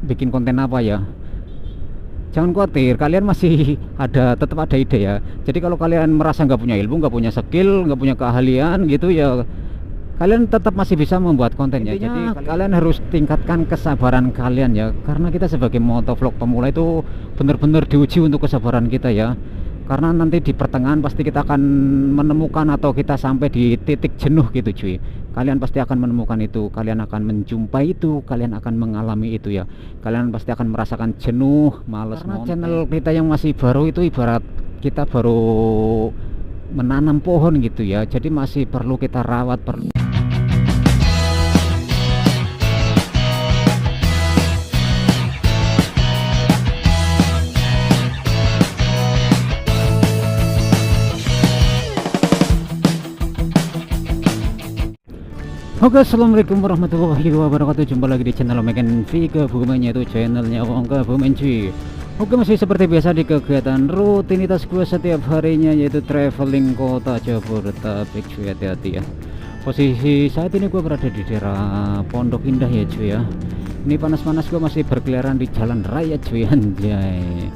bikin konten apa ya. Jangan khawatir, kalian masih tetap ada ide ya. Jadi kalau kalian merasa nggak punya ilmu, nggak punya skill, nggak punya keahlian gitu ya, kalian tetap masih bisa membuat konten ya. Jadi kalian harus tingkatkan kesabaran kalian ya, karena kita sebagai motovlog pemula itu benar-benar diuji untuk kesabaran kita ya. Karena nanti di pertengahan pasti kita akan menemukan atau kita sampai di titik jenuh gitu cuy. Kalian pasti akan menemukan itu, kalian akan menjumpai itu, kalian akan mengalami itu ya. Kalian pasti akan merasakan jenuh, males. Karena channel kita yang masih baru itu ibarat kita baru menanam pohon gitu ya. Jadi masih perlu kita rawat, perlu. Oke, assalamualaikum warahmatullahi wabarakatuh. Jumpa lagi di channel Megan V Kebumen, yaitu channelnya Wong Kebumen cuy. Oke, masih seperti biasa di kegiatan rutinitas gue setiap harinya, yaitu traveling kota Jabodetabek cuy. Hati-hati ya. Posisi saat ini gue berada di daerah Pondok Indah ya cuy ya. Ini panas-panas gue masih berkeliaran di jalan raya cuy, anjay.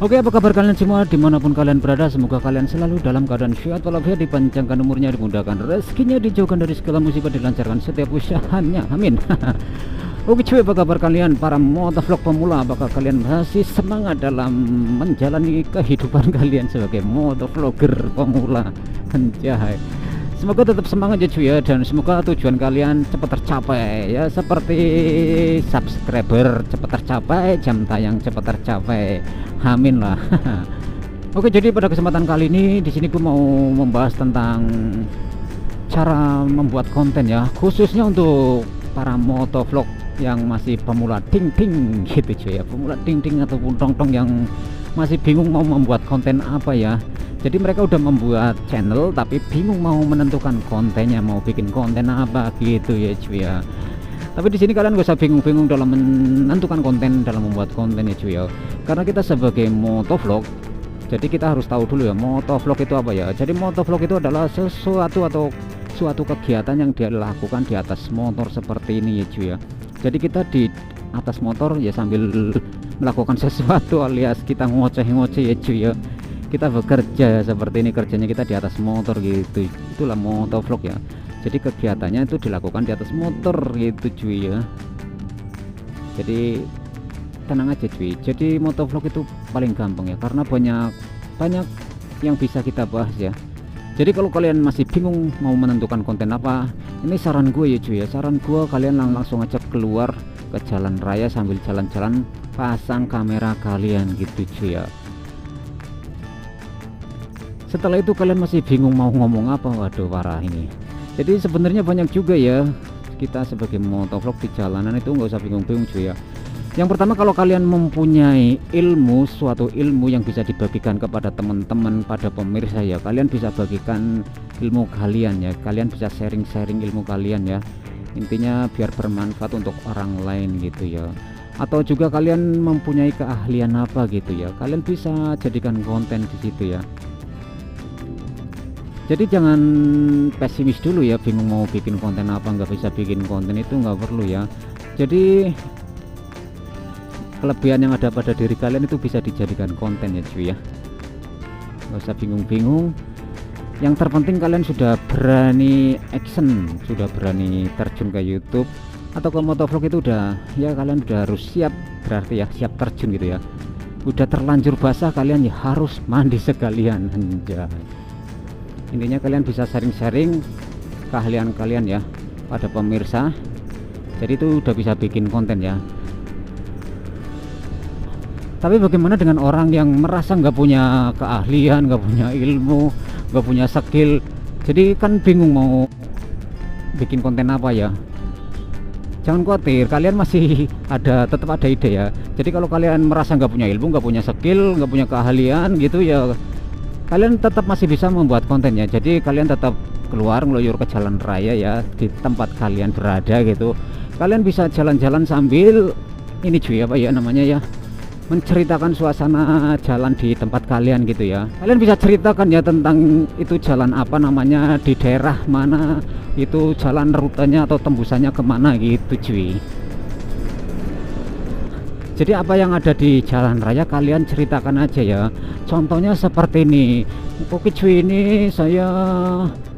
Oke, apa kabar kalian semua dimanapun kalian berada? Semoga kalian selalu dalam keadaan sehat walafiat, dipanjangkan umurnya, dimudahkan rezekinya, dijauhkan dari segala musibah, dilancarkan setiap usahanya, amin. Oke cuy, apa kabar kalian para motovlog pemula? Apakah kalian masih semangat dalam menjalani kehidupan kalian sebagai motovlogger pemula? Anjay, semoga tetap semangat ya cuy ya, dan semoga tujuan kalian cepat tercapai ya, seperti subscriber cepat tercapai, jam tayang cepat tercapai, amin lah. Oke, jadi pada kesempatan kali ini di sini gue mau membahas tentang cara membuat konten ya, khususnya untuk para motovlog yang masih pemula ting-ting gitu cuy ya, pemula ting-ting ataupun tong-tong yang masih bingung mau membuat konten apa ya. Jadi mereka udah membuat channel tapi bingung mau menentukan kontennya, mau bikin konten apa gitu ya cuy ya. Tapi di sini kalian gak usah bingung-bingung dalam menentukan konten, dalam membuat konten ya cuy ya. Karena kita sebagai motovlog, jadi kita harus tahu dulu ya motovlog itu apa ya. Jadi motovlog itu adalah sesuatu atau suatu kegiatan yang dia lakukan di atas motor seperti ini ya cuy ya. Jadi kita di atas motor ya sambil melakukan sesuatu, alias kita ngoceh-ngoceh ya cuy ya. Kita bekerja seperti ini, kerjanya kita di atas motor gitu. Itulah motovlog ya. Jadi kegiatannya itu dilakukan di atas motor gitu cuy ya. Jadi tenang aja cuy. Jadi motovlog itu paling gampang ya, karena banyak yang bisa kita bahas ya. Jadi kalau kalian masih bingung mau menentukan konten apa, ini saran gue ya cuy ya. Saran gue, kalian langsung aja keluar ke jalan raya sambil jalan-jalan, pasang kamera kalian gitu cuy ya. Setelah itu kalian masih bingung mau ngomong apa, waduh parah ini. Jadi sebenarnya banyak juga ya, kita sebagai motovlog di jalanan itu nggak usah bingung-bingung cuy ya. Yang pertama, kalau kalian mempunyai ilmu, suatu ilmu yang bisa dibagikan kepada teman-teman, pada pemirsa ya, kalian bisa bagikan ilmu kalian ya, kalian bisa sharing-sharing ilmu kalian ya. Intinya biar bermanfaat untuk orang lain gitu ya. Atau juga kalian mempunyai keahlian apa gitu ya, kalian bisa jadikan konten di situ ya. Jadi jangan pesimis dulu ya, bingung mau bikin konten apa, nggak bisa bikin konten, itu nggak perlu ya. Jadi kelebihan yang ada pada diri kalian itu bisa dijadikan konten ya cuy ya. Nggak usah bingung-bingung. Yang terpenting kalian sudah berani action, sudah berani terjun ke YouTube atau ke motovlog, itu udah ya, kalian udah harus siap, berarti ya siap terjun gitu ya. Udah terlanjur basah, kalian ya harus mandi sekalian, anjay. Intinya kalian bisa sharing-sharing keahlian kalian ya pada pemirsa. Jadi itu udah bisa bikin konten ya. Tapi bagaimana dengan orang yang merasa nggak punya keahlian, nggak punya ilmu, nggak punya skill, jadi kan bingung mau bikin konten apa ya. Jangan khawatir, kalian masih tetap ada ide ya. Jadi kalau kalian merasa nggak punya ilmu, nggak punya skill, nggak punya keahlian gitu ya, kalian tetap masih bisa membuat kontennya. Jadi kalian tetap keluar ngeluyur ke jalan raya ya, di tempat kalian berada gitu. Kalian bisa jalan-jalan sambil ini cuy, apa ya namanya ya, menceritakan suasana jalan di tempat kalian gitu ya. Kalian bisa ceritakan ya tentang itu jalan apa namanya, di daerah mana, itu jalan rutenya atau tembusannya kemana gitu cuy. Jadi apa yang ada di jalan raya kalian ceritakan aja ya. Contohnya seperti ini. Oke cuy, ini saya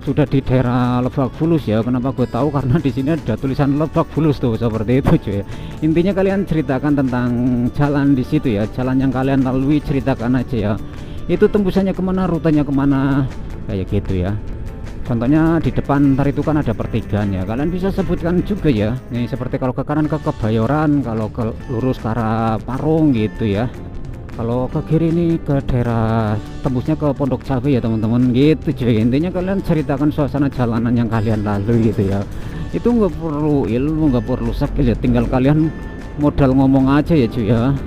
sudah di daerah Lebak Bulus ya. Kenapa gue tahu? Karena di sini ada tulisan Lebak Bulus tuh, seperti itu cuy. Intinya kalian ceritakan tentang jalan di situ ya, jalan yang kalian lalui ceritakan aja ya. Itu tembusannya kemana, rutenya kemana, kayak gitu ya. Contohnya di depan ntar itu kan ada pertigaan ya, kalian bisa sebutkan juga ya. Nih seperti kalau ke kanan ke Kebayoran, kalau ke lurus ke arah Parung gitu ya. Kalau ke kiri ini ke daerah tembusnya ke Pondok Cabe ya teman-teman gitu cuy. Intinya kalian ceritakan suasana jalanan yang kalian lalui gitu ya. Itu nggak perlu ilmu, nggak perlu skill ya, tinggal kalian modal ngomong aja ya cuy ya.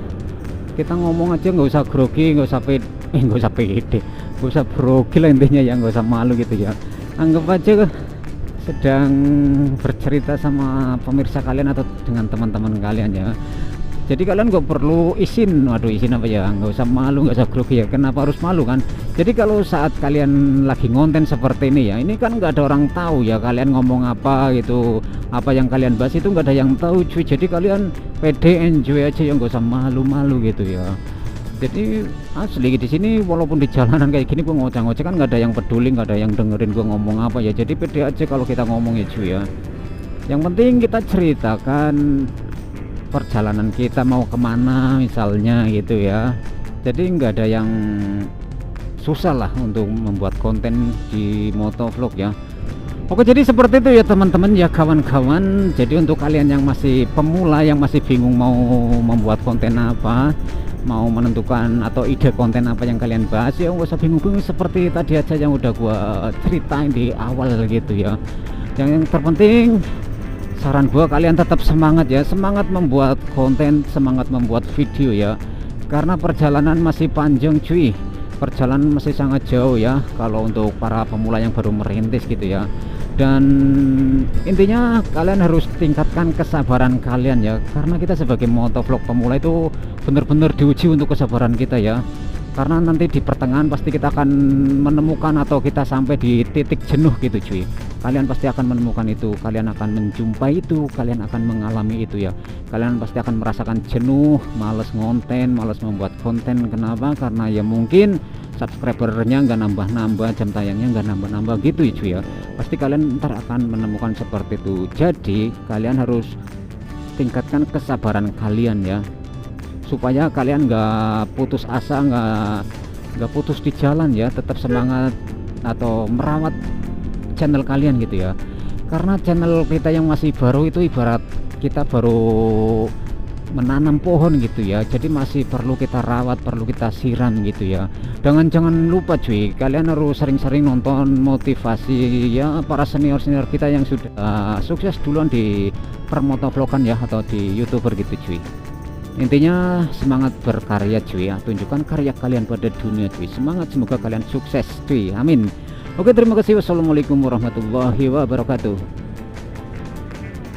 Kita ngomong aja, nggak usah grogi, nggak usah nggak usah pede, nggak usah grogi lah intinya ya, nggak usah malu gitu ya. Anggap aja sedang bercerita sama pemirsa kalian atau dengan teman-teman kalian ya. Jadi kalian nggak perlu izin, waduh izin apa ya, nggak usah malu, nggak usah grogi ya. Kenapa harus malu kan? Jadi kalau saat kalian lagi ngonten seperti ini ya, ini kan nggak ada orang tahu ya kalian ngomong apa gitu, apa yang kalian bahas itu nggak ada yang tahu cuy. Jadi kalian pede, enjoy aja ya, nggak usah malu-malu gitu ya. Jadi asli di sini walaupun di jalanan kayak gini gue ngoceh-ngoceh kan nggak ada yang peduli, nggak ada yang dengerin gue ngomong apa ya. Jadi pede aja kalau kita ngomong ya cuy ya. Yang penting kita ceritakan perjalanan kita mau kemana misalnya gitu ya. Jadi nggak ada yang susah lah untuk membuat konten di motovlog ya. Oke, jadi seperti itu ya teman-teman ya, kawan-kawan. Jadi untuk kalian yang masih pemula, yang masih bingung mau membuat konten apa, mau menentukan atau ide konten apa yang kalian bahas ya, nggak usah bingung-bingung, seperti tadi aja yang udah gua ceritain di awal gitu ya. Yang terpenting saran gua kalian tetap semangat ya, semangat membuat konten, semangat membuat video ya, karena perjalanan masih panjang cuy, perjalanan masih sangat jauh ya kalau untuk para pemula yang baru merintis gitu ya. Dan intinya kalian harus tingkatkan kesabaran kalian ya, karena kita sebagai motovlog pemula itu benar-benar diuji untuk kesabaran kita ya. Karena nanti di pertengahan pasti kita akan menemukan atau kita sampai di titik jenuh gitu cuy. Kalian pasti akan menemukan itu, kalian akan menjumpai itu, kalian akan mengalami itu ya. Kalian pasti akan merasakan jenuh, males ngonten, males membuat konten. Kenapa? Karena ya mungkin subscribernya nggak nambah-nambah, jam tayangnya nggak nambah-nambah gitu ya cuy ya. Pasti kalian ntar akan menemukan seperti itu. Jadi kalian harus tingkatkan kesabaran kalian ya, supaya kalian nggak putus asa, nggak putus di jalan ya. Tetap semangat atau merawat channel kalian gitu ya. Karena channel kita yang masih baru itu ibarat kita baru menanam pohon gitu ya, jadi masih perlu kita rawat, perlu kita siram gitu ya. Jangan lupa cuy, kalian harus sering-sering nonton motivasi ya para senior-senior kita yang sudah sukses duluan di permotovlogan ya, atau di youtuber gitu cuy. Intinya semangat berkarya cuy ya, tunjukkan karya kalian pada dunia cuy. Semangat, semoga kalian sukses cuy, amin. Oke, terima kasih, wassalamualaikum warahmatullahi wabarakatuh.